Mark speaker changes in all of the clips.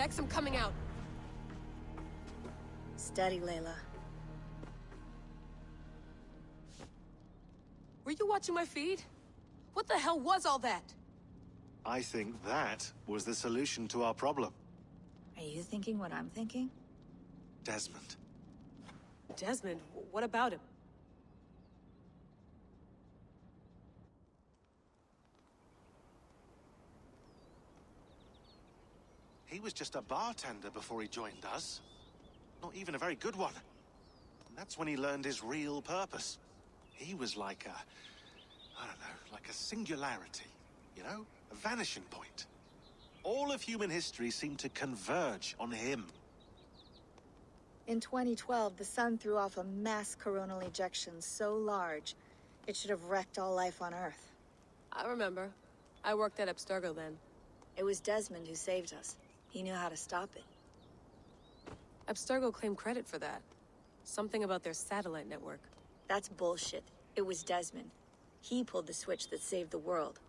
Speaker 1: Bex, I'm coming out.
Speaker 2: Steady, Layla.
Speaker 1: Were you watching my feed? What the hell was all that?
Speaker 3: I think that was the solution to our problem.
Speaker 2: Are you thinking what I'm thinking?
Speaker 3: Desmond.
Speaker 1: Desmond? What about him?
Speaker 3: He was just a bartender before he joined us. Not even a very good one. And that's when he learned his real purpose. He was like I don't know, like a singularity, you know? A vanishing point. All of human history seemed to converge on him.
Speaker 2: In 2012, the sun threw off a mass coronal ejection so large, it should have wrecked all life on Earth.
Speaker 1: I remember. I worked at Abstergo then.
Speaker 2: It was Desmond who saved us. He knew how to stop it.
Speaker 1: Abstergo claimed credit for that. Something about their satellite network.
Speaker 2: That's bullshit. It was Desmond. He pulled the switch that saved the world.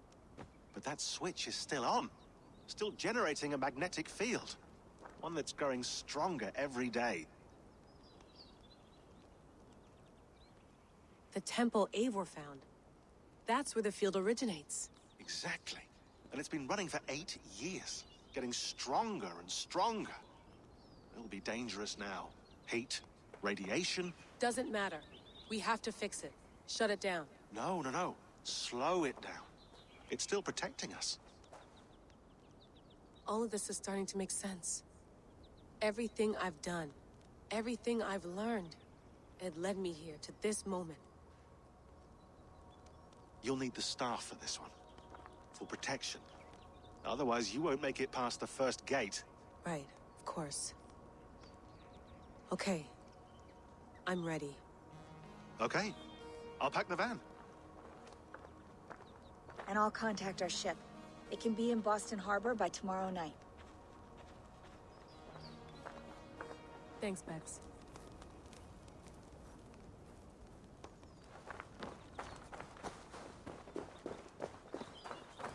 Speaker 3: But that switch is still on. Still generating a magnetic field. One that's growing stronger every day.
Speaker 1: The temple Eivor found. That's where the field originates.
Speaker 3: Exactly. And it's been running for 8 years. Getting stronger and stronger. It'll be dangerous now. Heat, radiation.
Speaker 1: Doesn't matter. We have to fix it. Shut it down.
Speaker 3: No. Slow it down. It's still protecting us.
Speaker 1: All of this is starting to make sense. Everything I've done, everything I've learned, it led me here to this moment.
Speaker 3: You'll need the staff for this one. For protection. Otherwise, you won't make it past the first gate.
Speaker 1: Right, of course. Okay. I'm ready.
Speaker 3: Okay. I'll pack the van.
Speaker 2: And I'll contact our ship. It can be in Boston Harbor by tomorrow night.
Speaker 1: Thanks, Bex.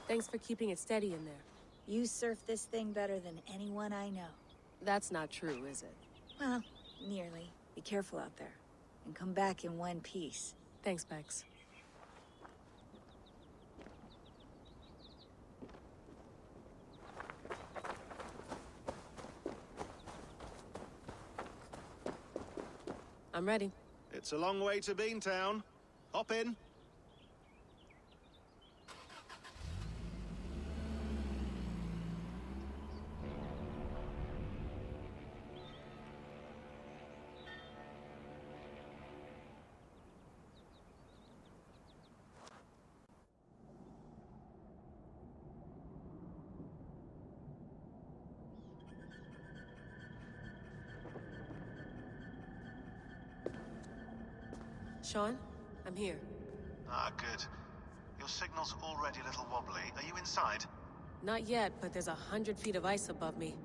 Speaker 1: Thanks for keeping it steady in there.
Speaker 2: You surf this thing better than anyone I know.
Speaker 1: That's not true, is it?
Speaker 2: Well, nearly. Be careful out there. And come back in one piece.
Speaker 1: Thanks, Bex. I'm ready.
Speaker 3: It's a long way to Beantown. Hop in.
Speaker 1: Sean, I'm here.
Speaker 3: Ah, good. Your signal's already a little wobbly. Are you inside?
Speaker 1: Not yet, but there's 100 feet of ice above me.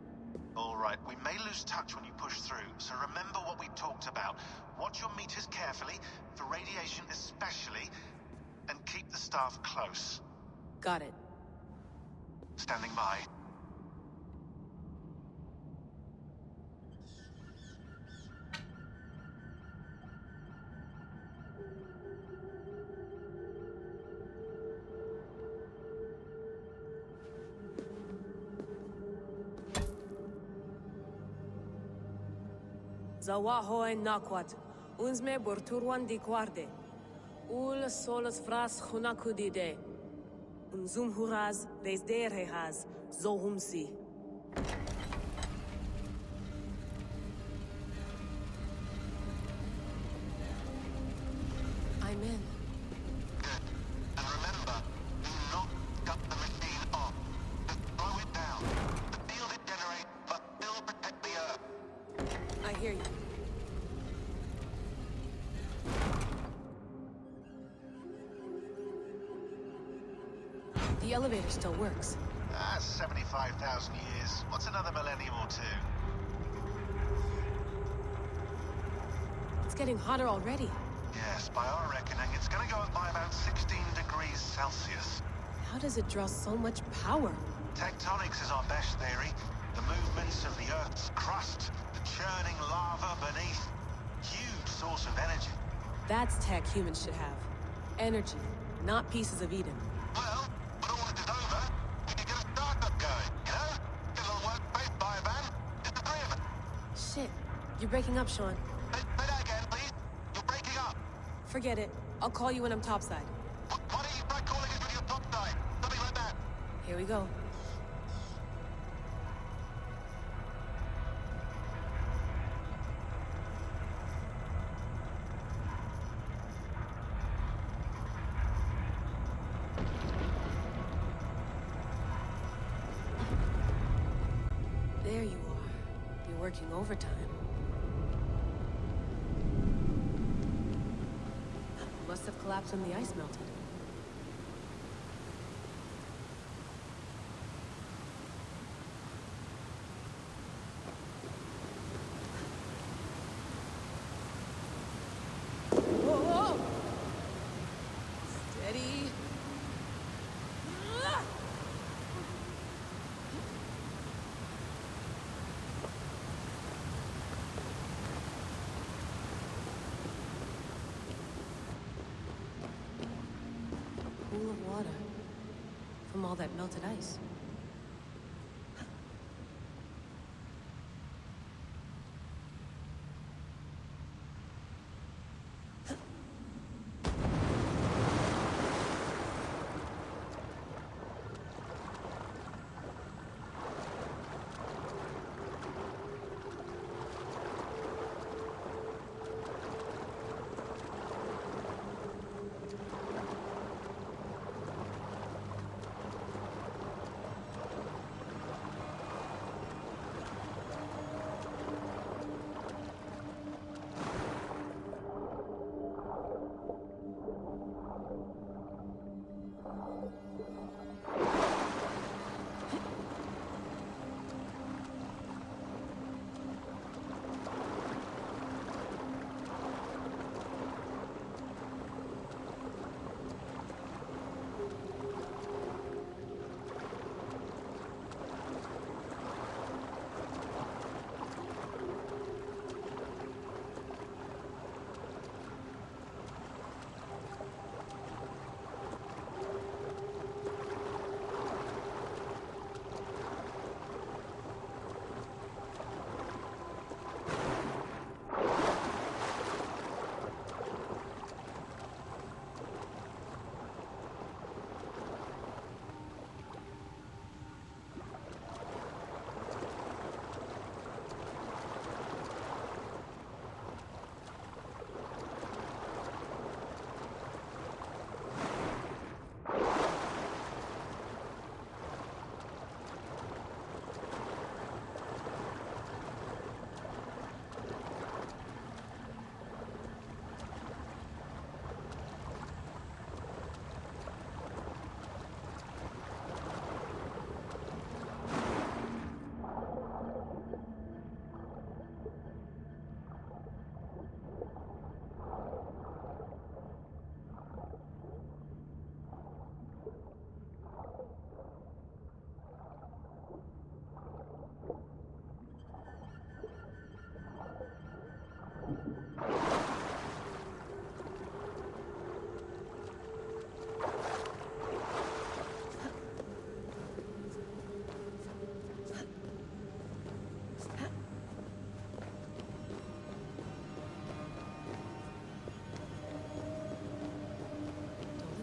Speaker 3: All right, we may lose touch when you push through, so remember what we talked about. Watch your meters carefully, for radiation especially, and keep the staff close.
Speaker 1: Got it.
Speaker 3: Standing by.
Speaker 1: Zawaho en nakwat, unsme borturwan di guarde. Ul solos vras hunakudide. Unzum huraz, desderehaz, zohumsi. I'm in.
Speaker 3: Good. And remember, do not cut the machine off. Just slow it down. The field it generates, but still protect the Earth.
Speaker 1: I hear you. The elevator still works.
Speaker 3: 75,000 years. What's another millennium or two?
Speaker 1: It's getting hotter already.
Speaker 3: Yes, by our reckoning, it's gonna go up by about 16 degrees Celsius.
Speaker 1: How does it draw so much power?
Speaker 3: Tectonics is our best theory. The movements of the Earth's crust, the churning lava beneath. Huge source of energy.
Speaker 1: That's tech humans should have. Energy, not pieces of Eden.
Speaker 3: Well, when all this is over, we can get a startup going, you know? Get a little workspace, buy a van, just the three of us.
Speaker 1: Shit, you're breaking up, Sean.
Speaker 3: Say that again, please. You're breaking up.
Speaker 1: Forget it. I'll call you when I'm topside.
Speaker 3: Why don't you try calling us with your top side? Something like that.
Speaker 1: Here we go. There you are. You're working overtime. Must have collapsed when the ice melted. Whoa, whoa! Steady. Pool of water from all that melted ice.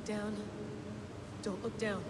Speaker 1: Down. Don't look down.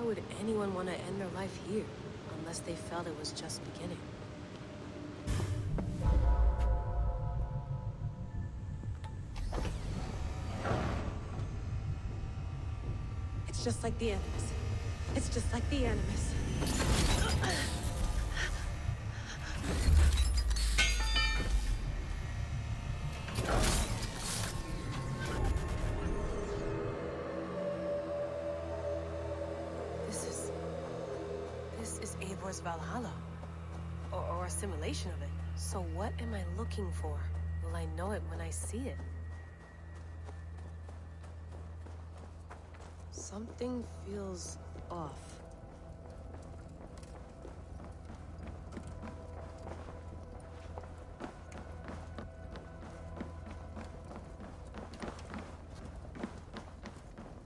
Speaker 1: Why would anyone want to end their life here, unless they felt it was just beginning? It's just like the Animus. It's just like the Animus. This is Eivor's Valhalla. Or a simulation of it. So what am I looking for? Will I know it when I see it? Something feels off.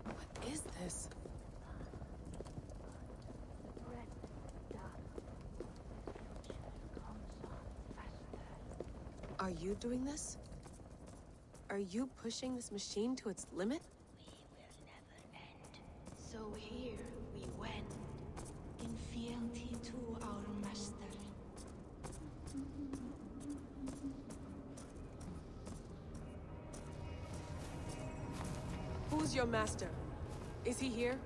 Speaker 1: What is this? Are you doing this? Are you pushing this machine to its limit?
Speaker 4: So here we went, in fealty to our master.
Speaker 1: Who's your master? Is he here?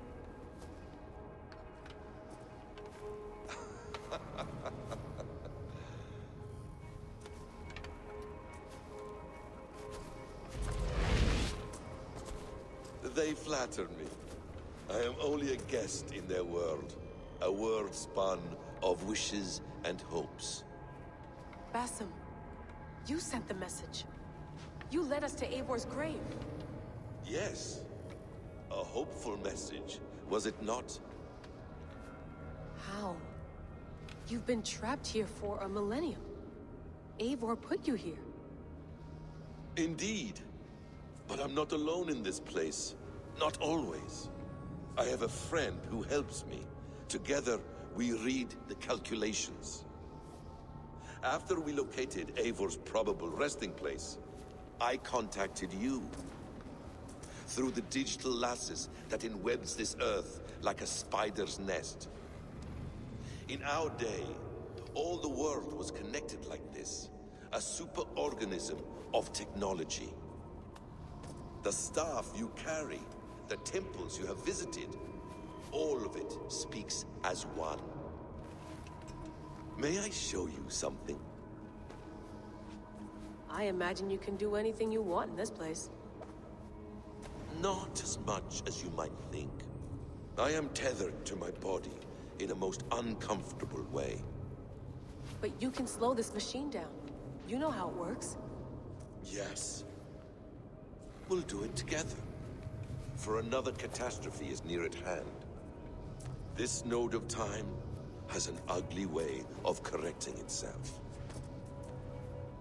Speaker 5: They flatter me. I am only a guest in their world. A world spun of wishes and hopes.
Speaker 1: Basim, you sent the message. You led us to Eivor's grave.
Speaker 5: Yes. A hopeful message, was it not?
Speaker 1: How? You've been trapped here for a millennium. Eivor put you here.
Speaker 5: Indeed. But I'm not alone in this place. Not always. I have a friend who helps me. Together, we read the calculations. After we located Eivor's probable resting place, I contacted you. Through the digital lasses that enwebs this earth like a spider's nest. In our day, all the world was connected like this. A superorganism of technology. The staff you carry, the temples you have visited, all of it speaks as one. May I show you something?
Speaker 1: I imagine you can do anything you want in this place.
Speaker 5: Not as much as you might think. I am tethered to my body in a most uncomfortable way.
Speaker 1: But you can slow this machine down. You know how it works.
Speaker 5: Yes. We'll do it together. For another catastrophe is near at hand. This node of time has an ugly way of correcting itself.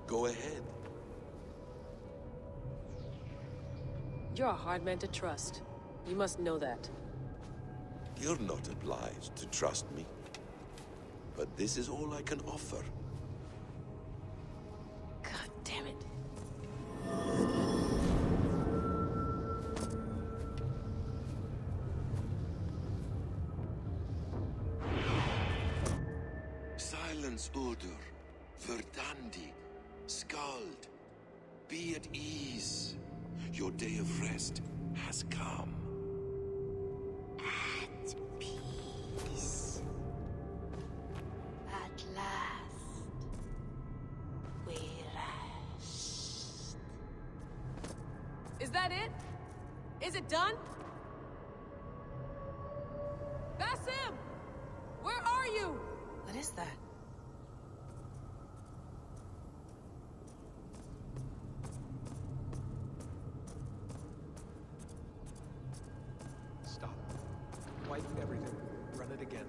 Speaker 5: Go ahead.
Speaker 1: You're a hard man to trust. You must know that.
Speaker 5: You're not obliged to trust me. But this is all I can offer.
Speaker 1: God damn it.
Speaker 5: Silence, Udur. Verdandi. Skald. Be at ease. Your day of rest has come.
Speaker 4: At peace. At last, we rest.
Speaker 1: Is that it? Is it done? Basim! Where are you? What is that?
Speaker 6: Stop. Wipe everything. Run it again.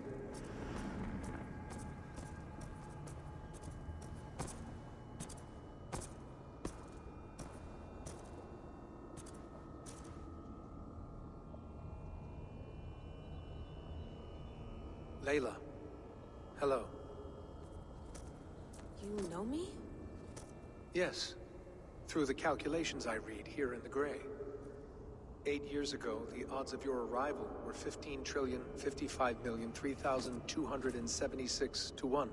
Speaker 6: Layla. Hello.
Speaker 1: You know me?
Speaker 6: Yes. Through the calculations I read here in the gray. 8 years ago, the odds of your arrival were 15,055,003,276 to 1.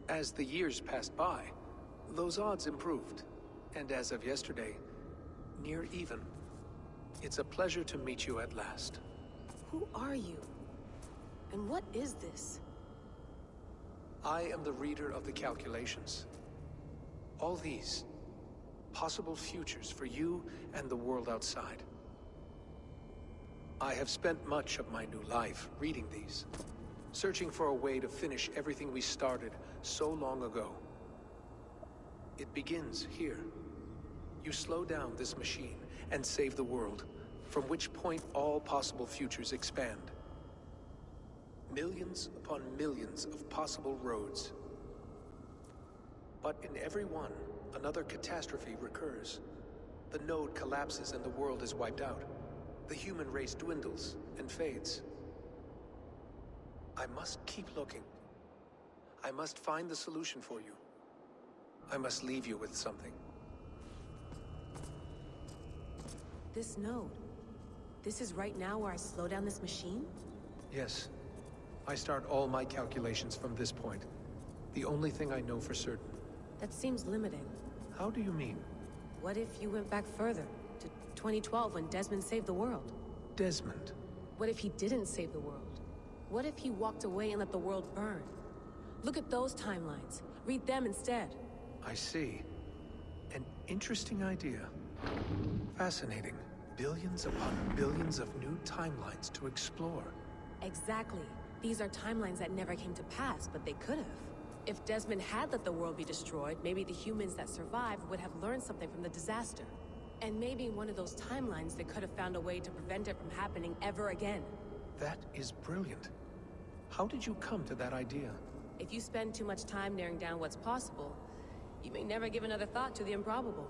Speaker 6: As the years passed by, those odds improved, and as of yesterday, near even. It's a pleasure to meet you at last.
Speaker 1: Who are you? And what is this?
Speaker 6: I am the reader of the calculations. All these, possible futures for you and the world outside. I have spent much of my new life reading these, searching for a way to finish everything we started so long ago. It begins here. You slow down this machine and save the world, from which point all possible futures expand. Millions upon millions of possible roads. But in every one, another catastrophe recurs. The node collapses and the world is wiped out. The human race dwindles and fades. I must keep looking. I must find the solution for you. I must leave you with something.
Speaker 1: This node. This is right now where I slow down this machine?
Speaker 6: Yes. I start all my calculations from this point. The only thing I know for certain.
Speaker 1: That seems limiting.
Speaker 6: How do you mean?
Speaker 1: What if you went back further, to 2012 when Desmond saved the world?
Speaker 6: Desmond?
Speaker 1: What if he didn't save the world? What if he walked away and let the world burn? Look at those timelines. Read them instead.
Speaker 6: I see. An interesting idea. Fascinating. Billions upon billions of new timelines to explore.
Speaker 1: Exactly. These are timelines that never came to pass, but they could have. If Desmond had let the world be destroyed, maybe the humans that survived would have learned something from the disaster. And maybe in one of those timelines they could have found a way to prevent it from happening ever again.
Speaker 6: That is brilliant. How did you come to that idea?
Speaker 1: If you spend too much time narrowing down what's possible, you may never give another thought to the improbable.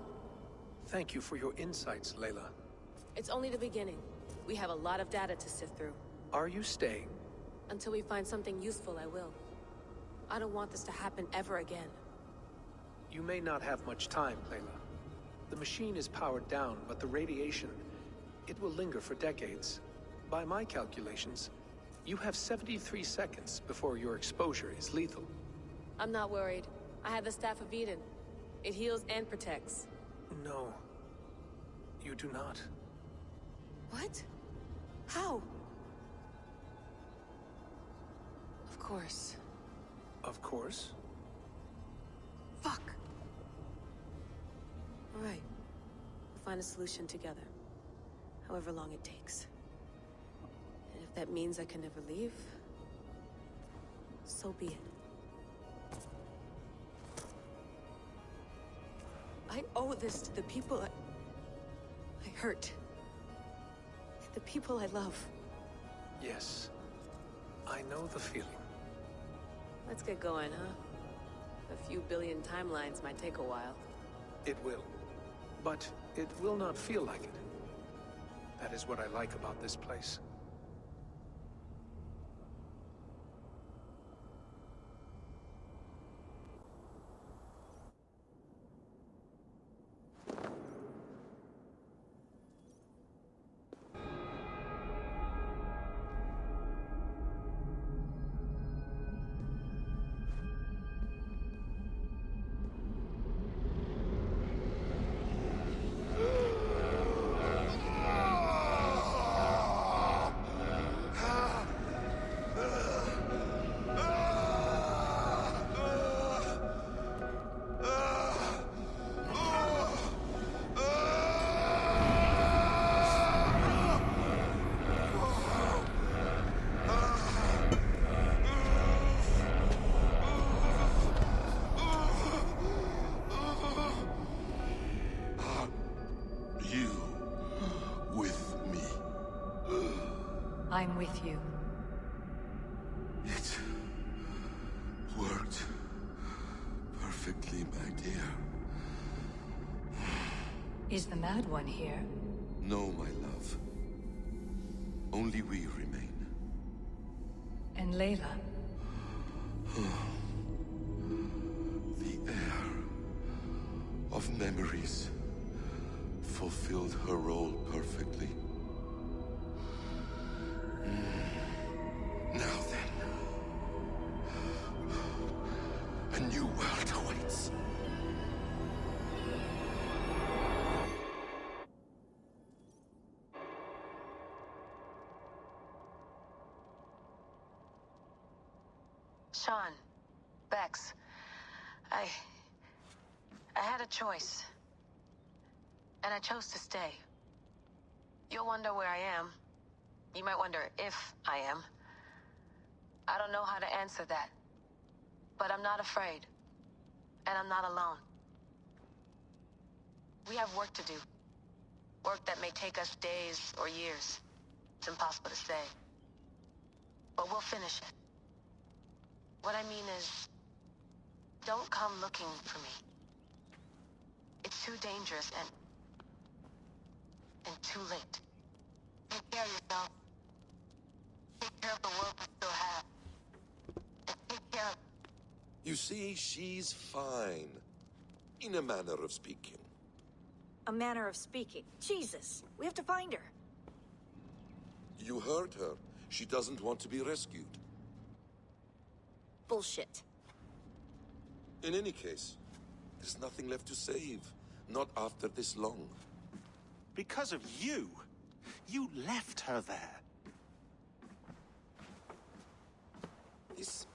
Speaker 6: Thank you for your insights, Layla.
Speaker 1: It's only the beginning. We have a lot of data to sift through.
Speaker 6: Are you staying?
Speaker 1: Until we find something useful, I will. I don't want this to happen ever again.
Speaker 6: You may not have much time, Layla. The machine is powered down, but the radiation, it will linger for decades. By my calculations, you have 73 seconds before your exposure is lethal.
Speaker 1: I'm not worried. I have the Staff of Eden. It heals and protects.
Speaker 6: No. You do not.
Speaker 1: What? How? Of course.
Speaker 6: Of course.
Speaker 1: Fuck! Alright. We'll find a solution together. However long it takes. And if that means I can never leave, so be it. I owe this to the people I hurt. The people I love.
Speaker 6: Yes. I know the feeling.
Speaker 1: Let's get going, huh? A few billion timelines might take a while.
Speaker 6: It will. But it will not feel like it. That is what I like about this place.
Speaker 2: I'm with you.
Speaker 5: It worked perfectly, my dear.
Speaker 2: Is the Mad One here?
Speaker 5: No, my love. Only we remain.
Speaker 2: And Layla?
Speaker 5: The air of memories fulfilled her role perfectly.
Speaker 1: Sean. Bex. I had a choice. And I chose to stay. You'll wonder where I am. You might wonder if I am. I don't know how to answer that. But I'm not afraid. And I'm not alone. We have work to do. Work that may take us days or years. It's impossible to say. But we'll finish it. What I mean is, don't come looking for me. It's too dangerous and too late. Take care of yourself. Take care of the world we still have. And take care of...
Speaker 5: You see, she's fine. In a manner of speaking.
Speaker 2: A manner of speaking. Jesus, we have to find her.
Speaker 5: You heard her. She doesn't want to be rescued.
Speaker 2: Bullshit.
Speaker 5: In any case, there's nothing left to save. Not after this long.
Speaker 3: Because of you. You left her there.
Speaker 5: This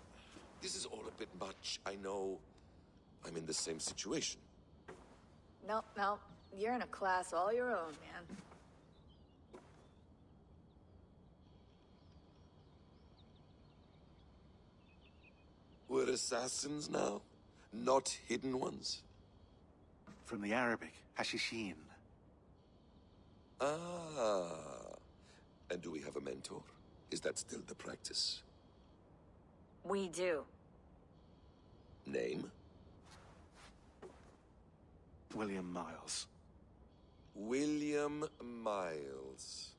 Speaker 5: is all a bit much. I know. I'm in the same situation.
Speaker 2: No. You're in a class all your own, man.
Speaker 5: We're assassins now? Not hidden ones?
Speaker 3: From the Arabic, Hashishin.
Speaker 5: Ah. And do we have a mentor? Is that still the practice?
Speaker 2: We do.
Speaker 5: Name?
Speaker 3: William Miles.
Speaker 5: William Miles.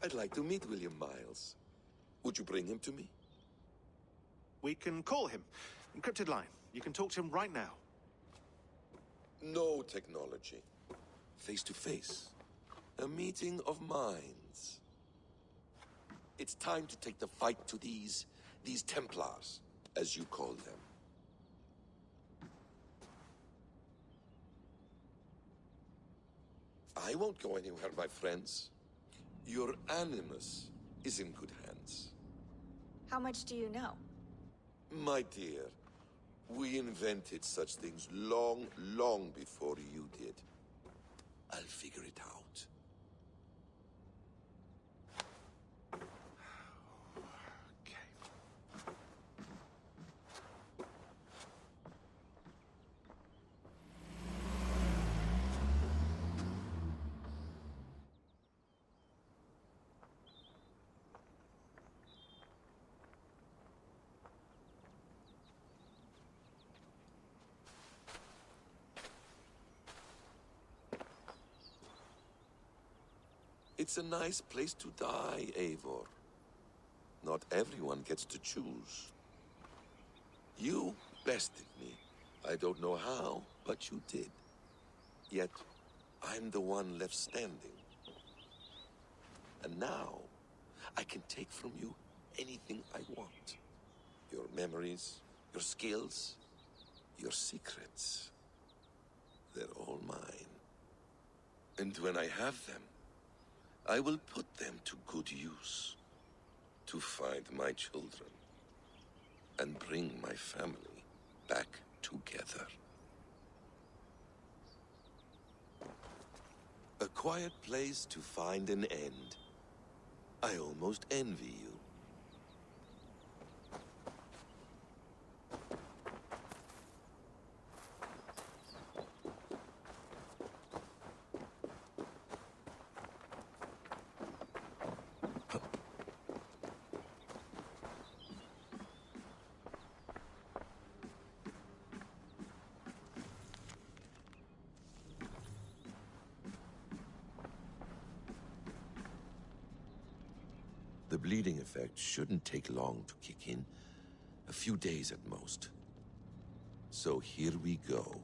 Speaker 5: I'd like to meet William Miles. Would you bring him to me?
Speaker 3: We can call him. Encrypted line. You can talk to him right now.
Speaker 5: No technology. Face to face. A meeting of minds. It's time to take the fight to these Templars, as you call them. I won't go anywhere, my friends. Your animus is in good hands.
Speaker 2: How much do you know?
Speaker 5: My dear, we invented such things long, long before you did. I'll figure it out. It's a nice place to die, Eivor. Not everyone gets to choose. You bested me. I don't know how, but you did. Yet, I'm the one left standing. And now, I can take from you anything I want. Your memories, your skills, your secrets. They're all mine. And when I have them, I will put them to good use. To find my children. And bring my family back together. A quiet place to find an end. I almost envy you. The bleeding effect shouldn't take long to kick in. A few days at most. So here we go.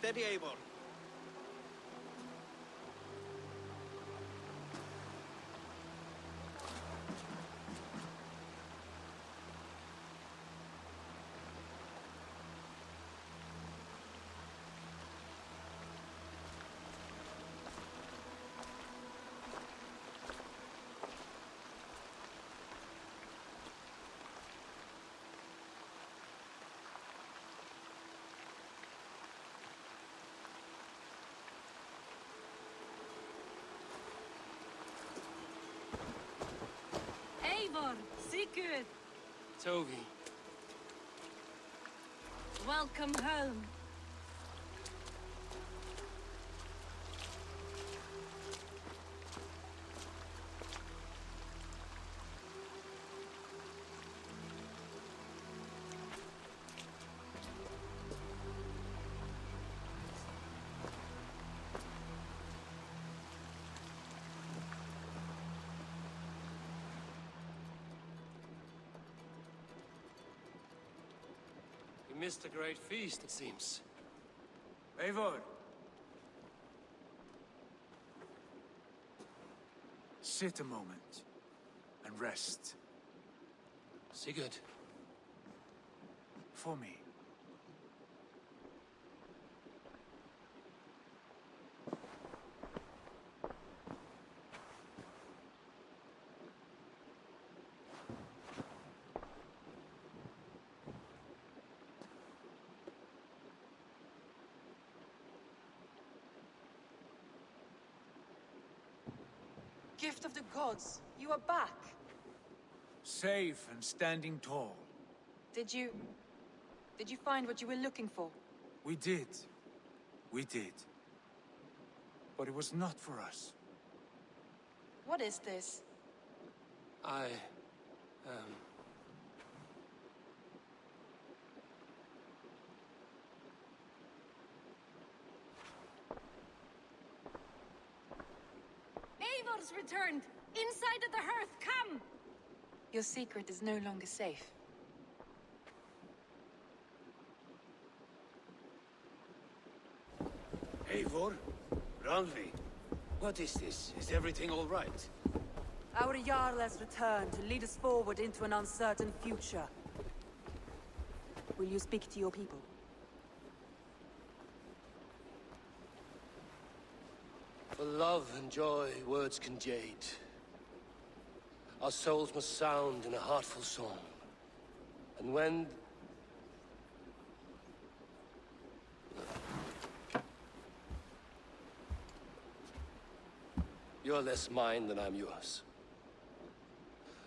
Speaker 7: Steady, Eivor.
Speaker 8: Eivor, Sigurd,
Speaker 9: Toby.
Speaker 8: welcome home.
Speaker 9: You missed a great feast, it seems.
Speaker 10: Eivor! Sit a moment and rest.
Speaker 9: Sigurd.
Speaker 10: For me.
Speaker 8: Gift of the gods, you are back.
Speaker 10: Safe and standing tall.
Speaker 8: Did you find what you were looking for?
Speaker 10: We did. We did. But it was not for us.
Speaker 8: What is this? Eivor's returned! Inside of the hearth, come! Your secret is no longer safe.
Speaker 9: Eivor? Randvi? What is this? Is everything all right?
Speaker 11: Our Jarl has returned to lead us forward into an uncertain future. Will you speak to your people?
Speaker 9: For love and joy, words can jade. Our souls must sound in a heartful song. And when... You're less mine than I'm yours.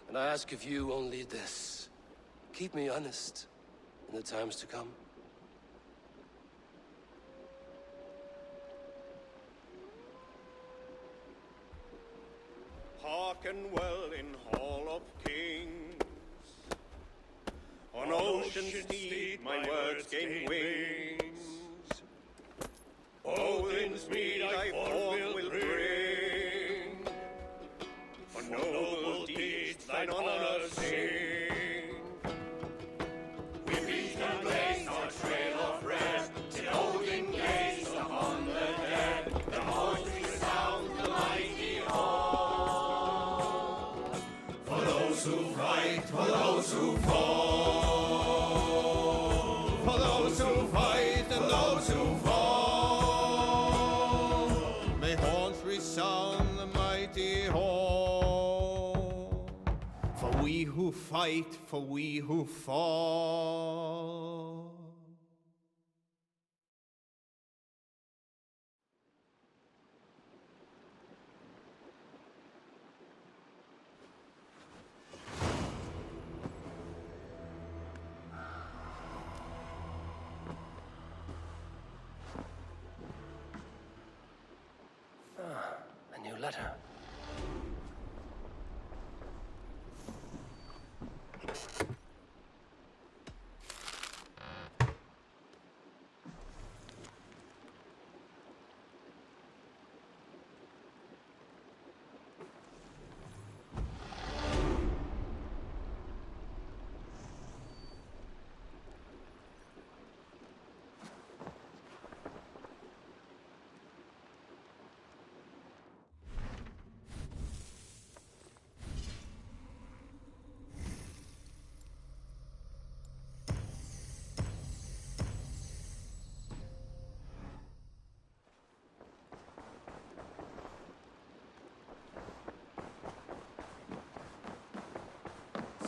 Speaker 9: And I ask of you only this. Keep me honest in the times to come.
Speaker 7: Hearken well in Hall of Kings. On ocean's steed my words gain wings. Odin's mead I forth will bring. For noble deeds thine honor sing. We beat and blaze our trail of red, till Odin gazed upon the dead. The voice resound the mighty hall. For those who fight, for those who fall. For those who fight and those who fall. May horns resound the mighty hall. For we who fight, for we who fall.
Speaker 9: A new letter.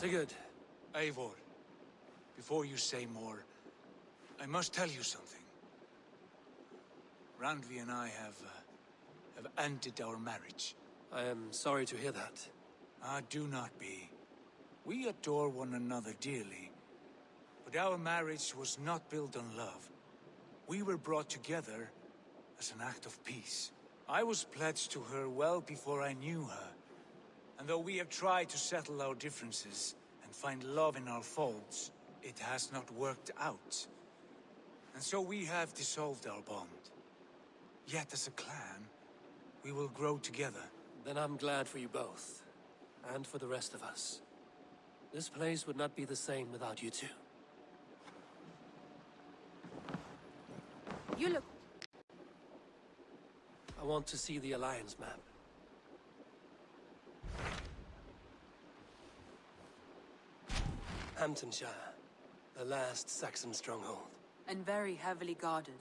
Speaker 9: Sigurd.
Speaker 10: Eivor, before you say more, I must tell you something. Randvi and I have ended our marriage.
Speaker 9: I am sorry to hear that.
Speaker 10: Ah, do not be. We adore one another dearly, but our marriage was not built on love. We were brought together as an act of peace. I was pledged to her well before I knew her, and though we have tried to settle our differences and find love in our faults, it has not worked out. And so we have dissolved our bond. Yet as a clan, we will grow together.
Speaker 9: Then I'm glad for you both, and for the rest of us. This place would not be the same without you two.
Speaker 11: You look...
Speaker 9: I want to see the Alliance map. 함tun샤이어, the last Saxon stronghold.
Speaker 11: And very heavily guarded.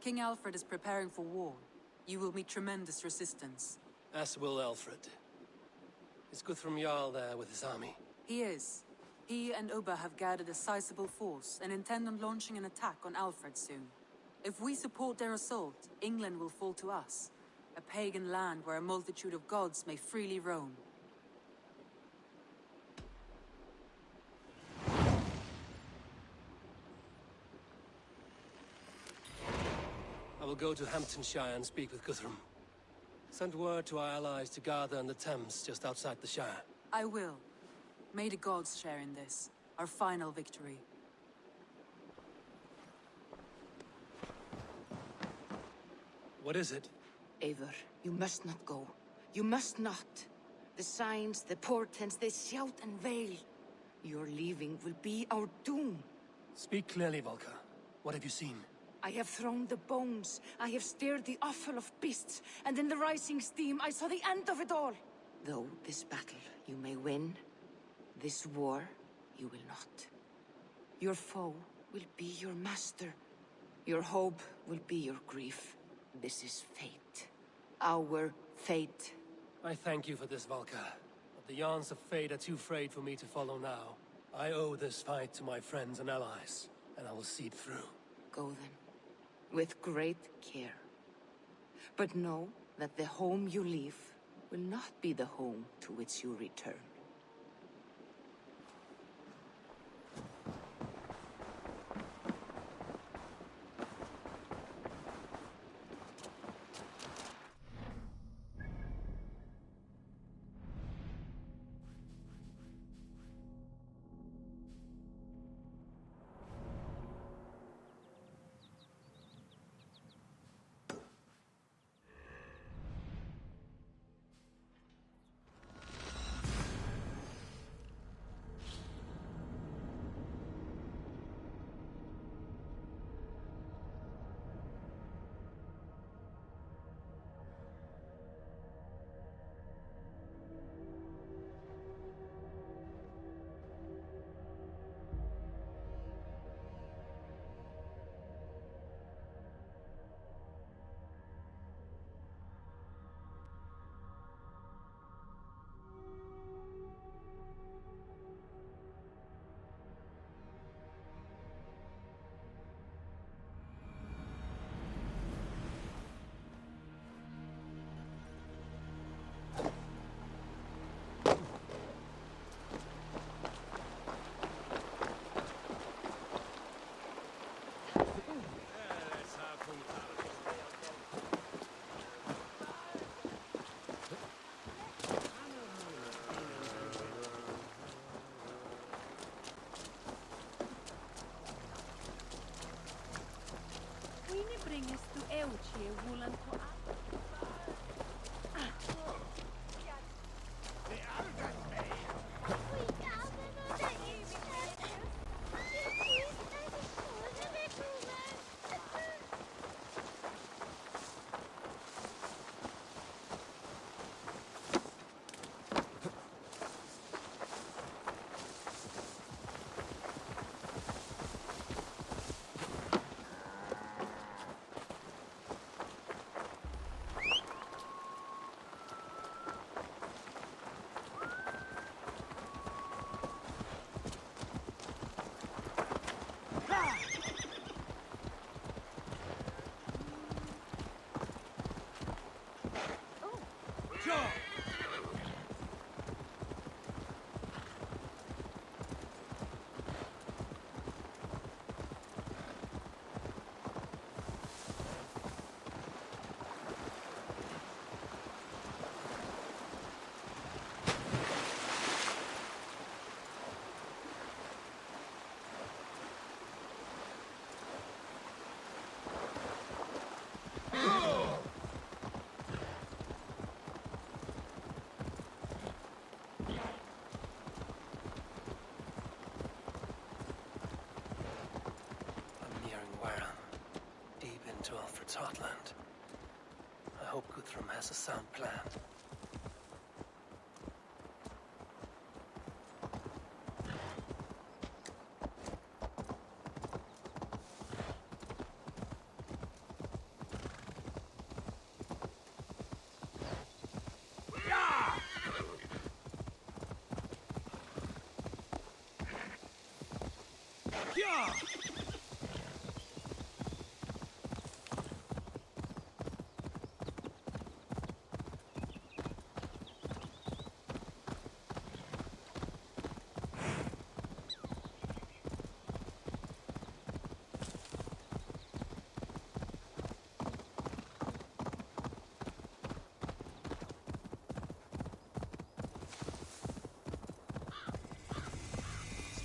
Speaker 11: King Alfred is preparing for war. You will meet tremendous resistance.
Speaker 9: As will Alfred. Is Guthrum Jarl there with his army?
Speaker 11: He is. He and Ubba have gathered a sizable force and intend on launching an attack on Alfred soon. If we support their assault, England will fall to us. A pagan land where a multitude of gods may freely roam.
Speaker 9: I will go to 함tunshire and speak with Guthrum. Send word to our allies to gather in the Thames just outside the Shire.
Speaker 11: I will. May the gods share in this, our final victory.
Speaker 9: What is it?
Speaker 12: Eivor, you must not go. You must not. The signs, the portents, they shout and wail. Your leaving will be our doom.
Speaker 9: Speak clearly, Volker. What have you seen?
Speaker 12: I have thrown the bones. I have stirred the offal of beasts. And in the rising steam, I saw the end of it all. Though this battle you may win, this war you will not. Your foe will be your master. Your hope will be your grief. This is fate. Our fate.
Speaker 9: I thank you for this, Volker. But the yarns of fate are too frayed for me to follow now. I owe this fight to my friends and allies, and I will see it through.
Speaker 12: Go then, with great care. But know that the home you leave will not be the home to which you return.
Speaker 9: Guthrum has a sound plan.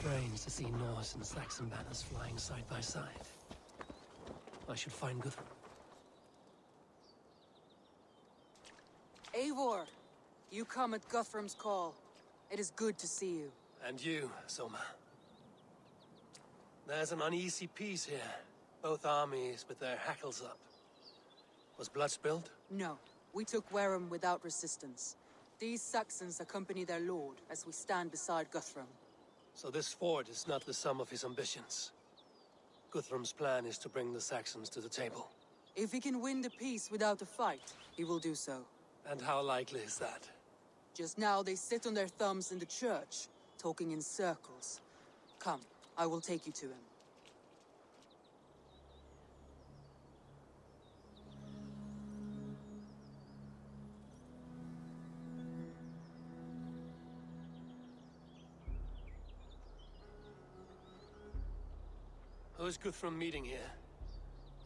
Speaker 9: Strange to see Norse and Saxon banners flying side by side. I should find Guthrum.
Speaker 11: Eivor, you come at Guthrum's call. It is good to see you.
Speaker 9: And you, Soma. There's an uneasy peace here. Both armies with their hackles up. Was blood spilled?
Speaker 11: No, we took Wareham without resistance. These Saxons accompany their lord as we stand beside Guthrum.
Speaker 9: So this fort is not the sum of his ambitions. Guthrum's plan is to bring the Saxons to the table.
Speaker 11: If he can win the peace without a fight, he will do so.
Speaker 9: And how likely is that?
Speaker 11: Just now they sit on their thumbs in the church, talking in circles. Come, I will take you to him.
Speaker 9: Who's Guthrum meeting here?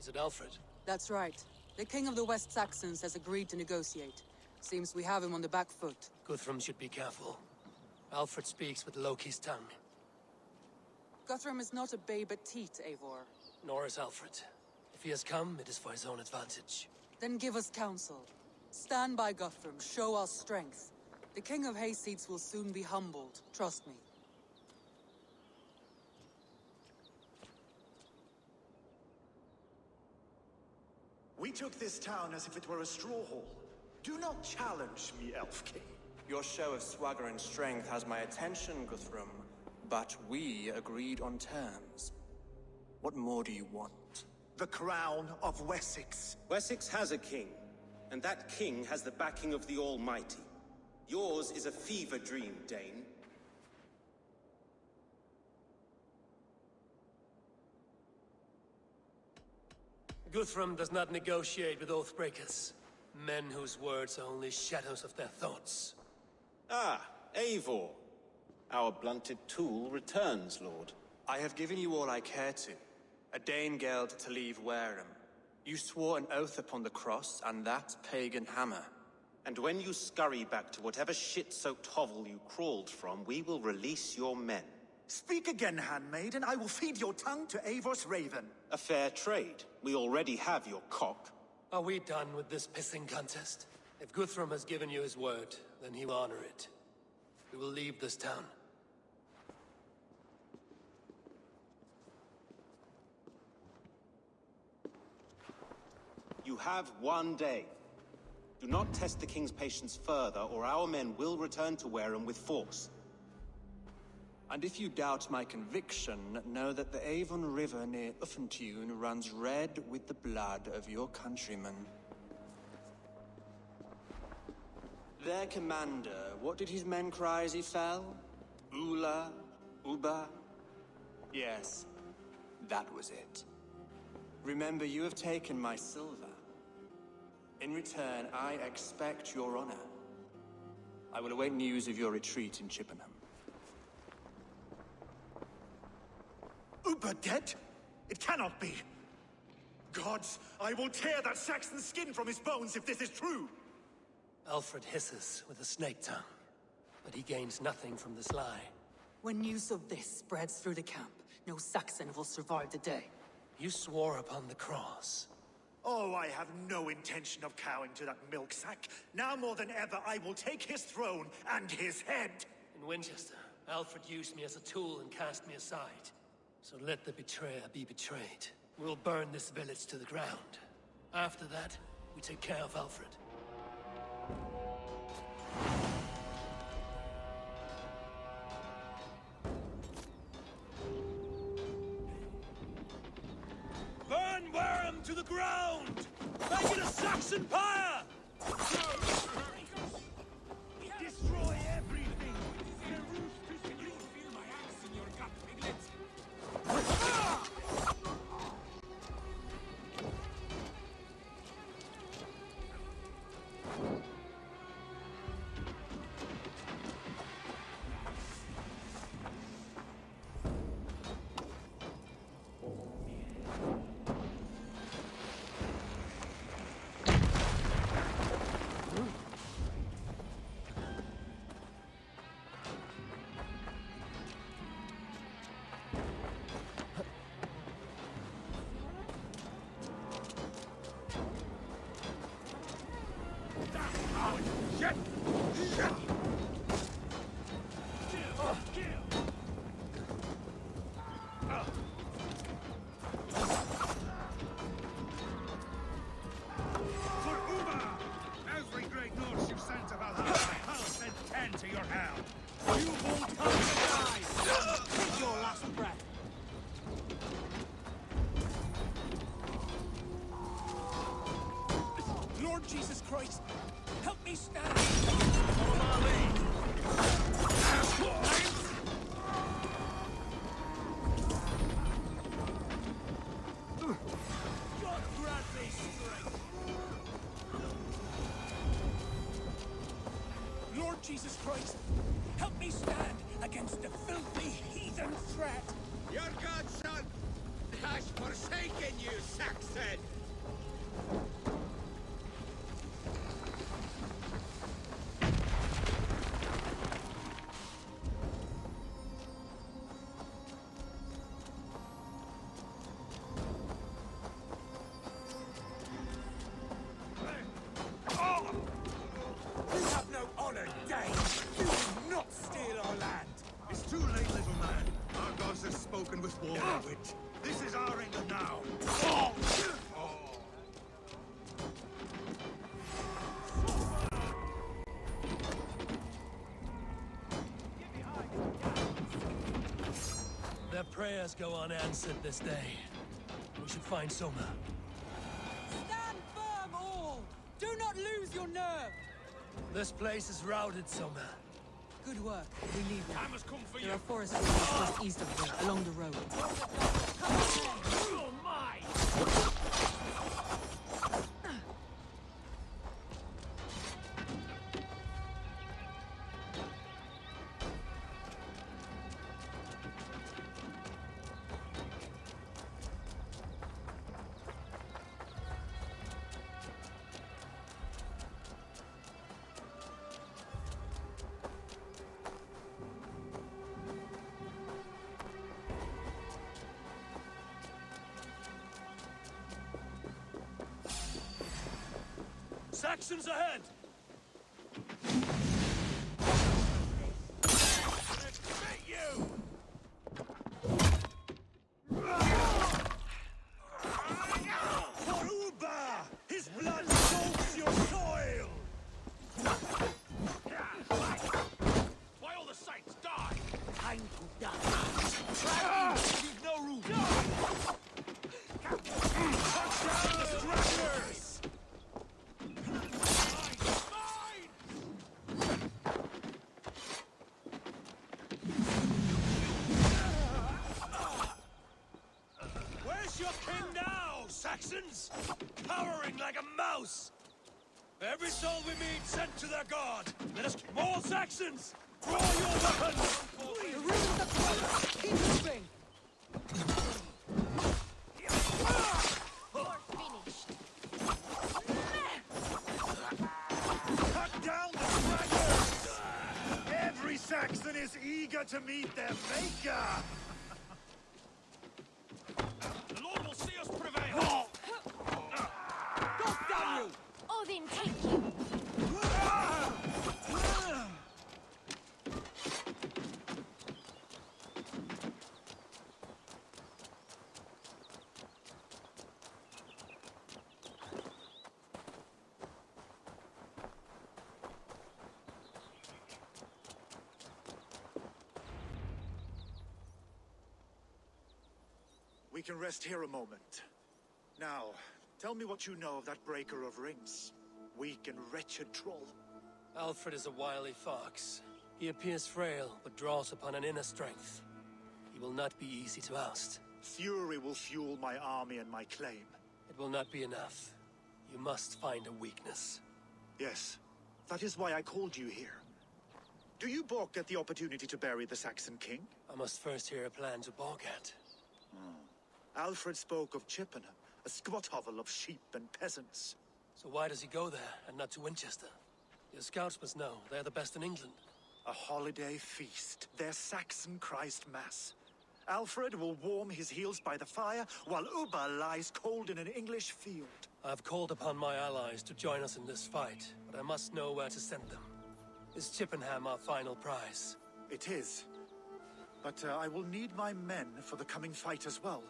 Speaker 9: Is it Alfred?
Speaker 11: That's right. The king of the West Saxons has agreed to negotiate. Seems we have him on the back foot.
Speaker 9: Guthrum should be careful. Alfred speaks with Loki's tongue.
Speaker 11: Guthrum is not a babe at teat, Eivor.
Speaker 9: Nor is Alfred. If he has come, it is for his own advantage.
Speaker 11: Then give us counsel. Stand by Guthrum, show our strength. The king of Hayseeds will soon be humbled, trust me.
Speaker 13: We took this town as if it were a straw hall. Do not challenge me, Elf King.
Speaker 14: Your show of swagger and strength has my attention, Guthrum. But we agreed on terms. What more do you want?
Speaker 13: The crown of Wessex.
Speaker 15: Wessex has a king, and that king has the backing of the Almighty. Yours is a fever dream, Dane.
Speaker 9: Guthrum does not negotiate with oathbreakers. Men whose words are only shadows of their thoughts.
Speaker 15: Ah, Eivor. Our blunted tool returns, Lord.
Speaker 14: I have given you all I care to. A Danegeld to leave Wareham. You swore an oath upon the cross, and that pagan hammer.
Speaker 15: And when you scurry back to whatever shit-soaked hovel you crawled from, we will release your men.
Speaker 13: Speak again, handmaid, and I will feed your tongue to Eivor's raven.
Speaker 15: A fair trade. We already have your cock.
Speaker 9: Are we done with this pissing contest? If Guthrum has given you his word, then he will honor it. We will leave this town.
Speaker 15: You have 1 day. Do not test the king's patience further, or our men will return to Wareham with force.
Speaker 14: And if you doubt my conviction, know that the Avon River near Uffentune runs red with the blood of your countrymen. Their commander, what did his men cry as he fell? Ula? Uba? Yes, that was it. Remember, you have taken my silver. In return, I expect your honor. I will await news of your retreat in Chippenham.
Speaker 13: Uber dead? It cannot be. Gods, I will tear that Saxon skin from his bones if this is true.
Speaker 9: Alfred hisses with a snake tongue, but he gains nothing from this lie.
Speaker 11: When news of this spreads through the camp, no Saxon will survive the day.
Speaker 9: You swore upon the cross.
Speaker 13: Oh, I have no intention of cowing to that milk sack. Now more than ever, I will take his throne and his head.
Speaker 9: In Winchester, Alfred used me as a tool and cast me aside. So let the betrayer be betrayed. We'll burn this village to the ground. After that, we take care of Alfred.
Speaker 10: ground! Make it a Saxon pyre!
Speaker 13: Destroy everything!
Speaker 10: Feel my axe in your gut, piglet!
Speaker 13: Every great Norse you sent to Valhalla, I'll send 10 to your hound. You won't come to die! Take your last breath.
Speaker 10: Lord Jesus Christ, help me stand!
Speaker 13: Follow my lead.
Speaker 10: God grant me strength! Lord Jesus Christ, help me stand against the filthy heathen threat!
Speaker 7: Your godson has forsaken you, Saxon!
Speaker 10: You have no honor, Dane! You will not steal our land!
Speaker 13: It's too late, little man. Our gods have spoken with war language. This is our England now.
Speaker 9: Their prayers go unanswered this day. We should find Soma.
Speaker 11: Stand firm, all! Do not lose your nerve!
Speaker 9: This place is routed, Soma.
Speaker 11: Good work. We leave now.
Speaker 10: I must come for
Speaker 11: There
Speaker 10: you!
Speaker 11: are forest areas just east of here, along the road.
Speaker 10: Oh my!
Speaker 9: Saxons ahead!
Speaker 13: For Uba! His blood soaks your soil!
Speaker 10: Why all the sights die?
Speaker 13: Time to die.
Speaker 10: Leave no room!
Speaker 13: Touchdown the stragglers!
Speaker 10: Where's your king now, Saxons? Cowering like a mouse! Every soul we meet sent to their god! Let us more Saxons! Draw your weapons!
Speaker 11: The room is up close! Keep moving!
Speaker 13: Cut down the stragglers! Every Saxon is eager to meet their maker!
Speaker 10: The Lord will see us prevail!
Speaker 11: God damn you!
Speaker 8: Odin, take you!
Speaker 13: We can rest here a moment. Now, Tell me what you know of that breaker of rings. Weak and wretched troll.
Speaker 9: Alfred is a wily fox. He appears frail, but draws upon an inner strength. He will not be easy to oust.
Speaker 13: Fury will fuel my army and my claim.
Speaker 9: It will not be enough. You must find a weakness.
Speaker 13: Yes, that is why I called you here. Do you balk at the opportunity to bury the Saxon king?
Speaker 9: I must first hear a plan to balk at.
Speaker 13: Alfred spoke of Chippenham, a squat hovel of sheep and peasants.
Speaker 9: So why does he go there, and not to Winchester? Your scouts must know. They're the best in England.
Speaker 13: A holiday feast, their Saxon Christ Mass. Alfred will warm his heels by the fire, while Uba lies cold in an English field.
Speaker 9: I've called upon my allies to join us in this fight, but I must know where to send them. Is Chippenham our final prize?
Speaker 13: It is. But I will need my men for the coming fight as well.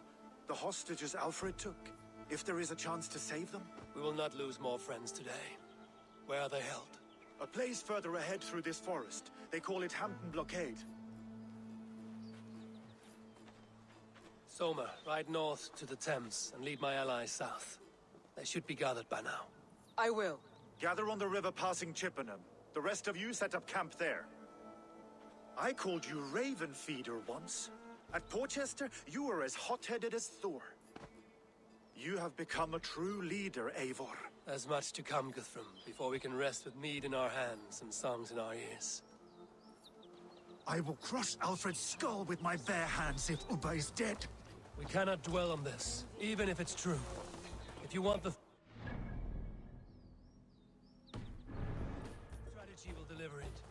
Speaker 13: The hostages Alfred took. If there is a chance to save them.
Speaker 9: We will not lose more friends today. Where are they held?
Speaker 13: A place further ahead through this forest. They call it Hampton Blockade.
Speaker 9: Soma, ride north to the Thames and lead my allies south. They should be gathered by now.
Speaker 11: I will.
Speaker 13: Gather on the river passing Chippenham. The rest of you set up camp there. I called you Raven Feeder once. At Porchester, you were as hot-headed as Thor. You have become a true leader, Eivor.
Speaker 9: There's much to come, Guthrum, before we can rest with mead in our hands and songs in our ears.
Speaker 13: I will crush Alfred's skull with my bare hands if Uba is dead.
Speaker 9: We cannot dwell on this, even if it's true. If you want the strategy will deliver it.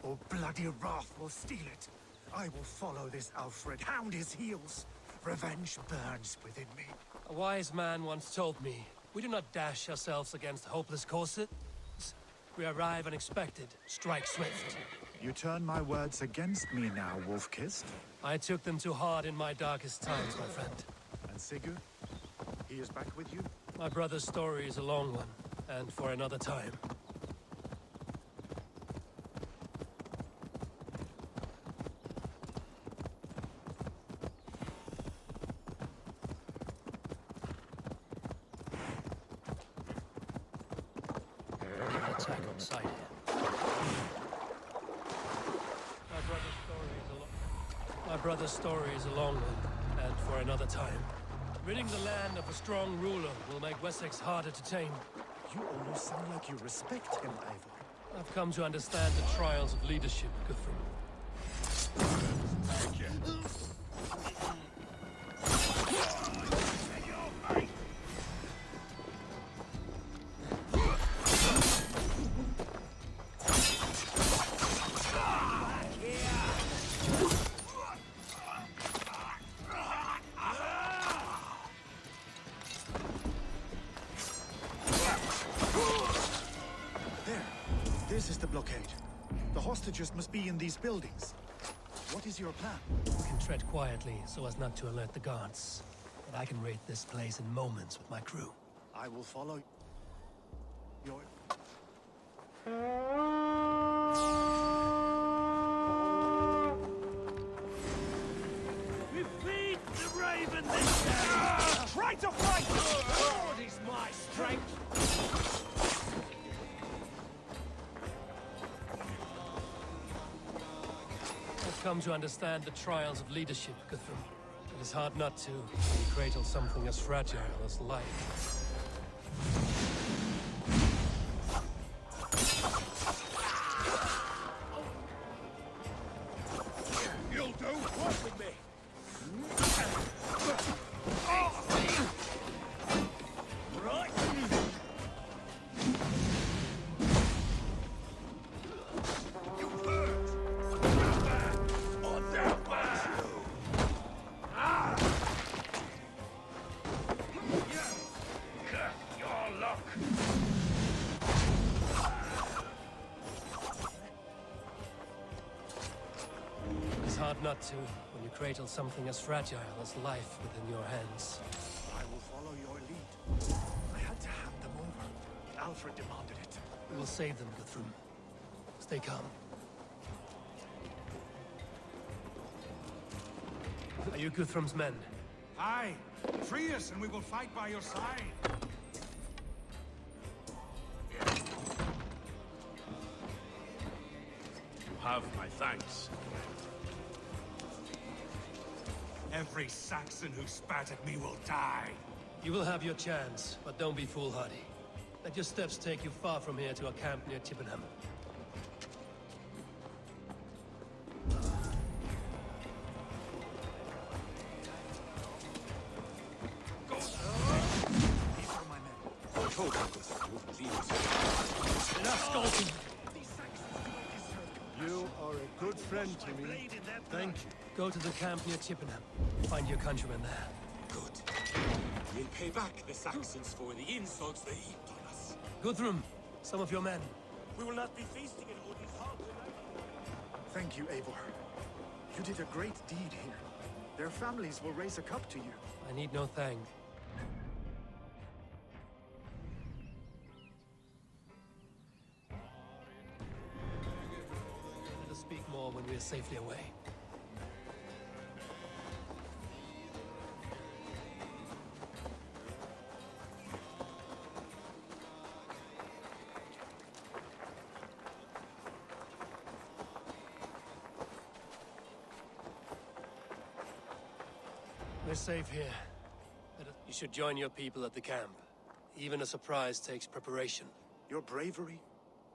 Speaker 13: Or bloody wrath will steal it. I will follow this Alfred, hound his heels. Revenge burns within me.
Speaker 9: A wise man once told me, we do not dash ourselves against hopeless courses. We arrive unexpected, strike swift.
Speaker 13: You turn my words against me now, Wolf-Kissed.
Speaker 9: I took them too hard in my darkest times, my friend.
Speaker 13: And Sigurd? He is back with you?
Speaker 9: My brother's story is a long one, and for another time. Attack on sight here. My brother's story is a long one, and for another time. Ridding the land of a strong ruler will make Wessex harder to tame.
Speaker 13: You almost sound like you respect him, Eivor.
Speaker 9: I've come to understand the trials of leadership, Guthrum.
Speaker 13: This is the blockade. The hostages must be in these buildings. What is your plan?
Speaker 9: We can tread quietly so as not to alert the guards. But I can raid this place in moments with my crew.
Speaker 13: I will follow your...
Speaker 7: Defeat the Raven this time! Try to fight! Sword is my strength!
Speaker 9: I've come to understand the trials of leadership, Guthrum. It is hard not to, when you cradle something as fragile as life.
Speaker 7: You'll do what with me? Right. You hurt. On their back. Your luck.
Speaker 9: It's hard not to, when you cradle something as fragile as life within your hands.
Speaker 13: I will follow your lead. I had to hand them over. Alfred demanded it.
Speaker 9: We will save them, Guthrum. Stay calm. Are you Guthrum's men?
Speaker 13: Aye. Free us and we will fight by your side.
Speaker 7: have my thanks.
Speaker 16: Every Saxon who spat at me will die.
Speaker 9: You will have your chance, but don't be foolhardy. Let your steps take you far from here to a camp near Chippenham.
Speaker 16: You are a good friend to me. Thank you.
Speaker 9: Go to the camp near Chippenham. Find your countrymen there.
Speaker 16: Good. We'll pay back the Saxons for the insults they heaped on us.
Speaker 9: Guthrum, some of your men.
Speaker 16: We will not be feasting in Odin's hall tonight.
Speaker 13: Thank you, Eivor. You did a great deed here. Their families will raise a cup to you.
Speaker 9: I need no thank. Let us speak more when we are safely away. We're safe here. You should join your people at the camp. Even a surprise takes preparation.
Speaker 13: Your bravery,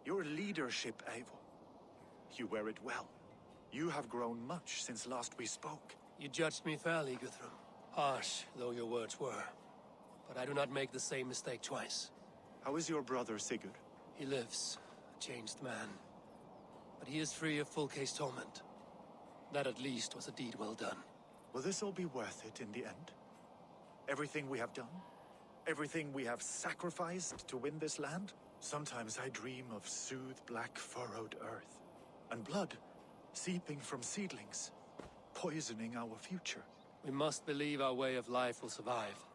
Speaker 13: your leadership, Eivor. You wear it well. You have grown much since last we spoke.
Speaker 9: You judged me fairly, Guthrum. Harsh though your words were. But I do not make the same mistake twice.
Speaker 13: How is your brother, Sigurd?
Speaker 9: He lives, a changed man. But he is free of full case torment. That at least was a deed well done.
Speaker 13: Will this all be worth it in the end? Everything we have done? Everything we have sacrificed to win this land? Sometimes I dream of soothed black furrowed earth, and blood seeping from seedlings, poisoning our future.
Speaker 9: We must believe our way of life will survive.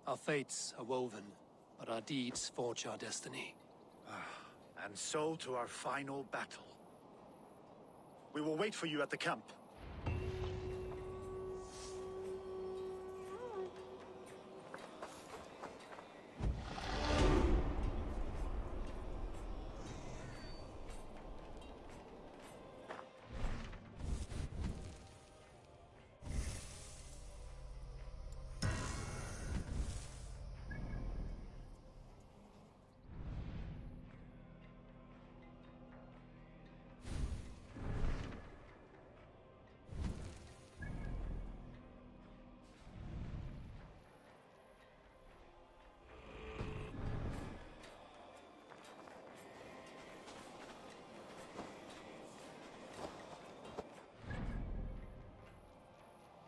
Speaker 9: Our fates are woven, but our deeds forge our destiny.
Speaker 13: And so to our final battle. We will wait for you at the camp.